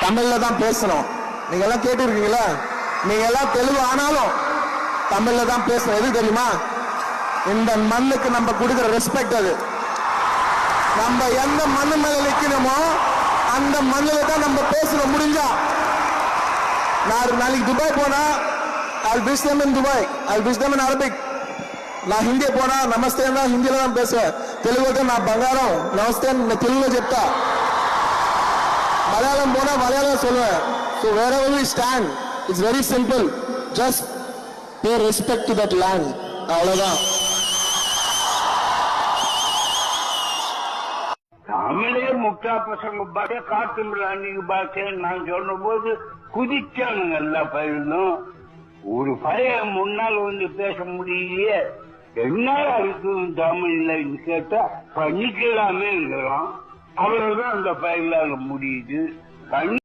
தமிழ்ல தான் பேசணும். நீங்க எல்லாம் கேட்டு இருக்கீங்களா? நீங்க எல்லாம் தெலுங்கு ஆனாலும் தமிழ்ல தான் பேசணும். எது தெரியுமா? இந்த மண்ணுக்கு நம்ம கொடுக்கிற ரெஸ்பெக்ட். அது நம்ம எந்த மண்ணு மேல நிக்கணுமோ அந்த மண்ணில தான் நம்ம பேச முடிஞ்சா. நான் நாளைக்கு துபாய் போனா I'll wish them in Dubai, I'll wish them in Arabic. நான் ஹிந்தி போனா நமஸ்தே ஹிந்தில தான் பேசுவேன். తెలుగుతో నా బంగారం నమస్తే తెలుగులో చెప్తా. మలయాళం పోనా మలయాళం சொல்லுவேன். So wherever we stand, it's very simple. Just pay respect to that land. அவ்வளவுதான். தமிழே முட்டா பசங்க பாரு, காட்டு மிராண்டிங்க பாரு. நான் சொன்ன போது குதிச்சானுங்க எல்லா பயிலும். ஒரு பையன் முன்னால் வந்து பேச முடியலையே, என்ன இருக்கு தமிழ்ல கேட்டா பண்ணிக்கலாமே. அவ்வளவுதான் அந்த பயிலாக முடியுது.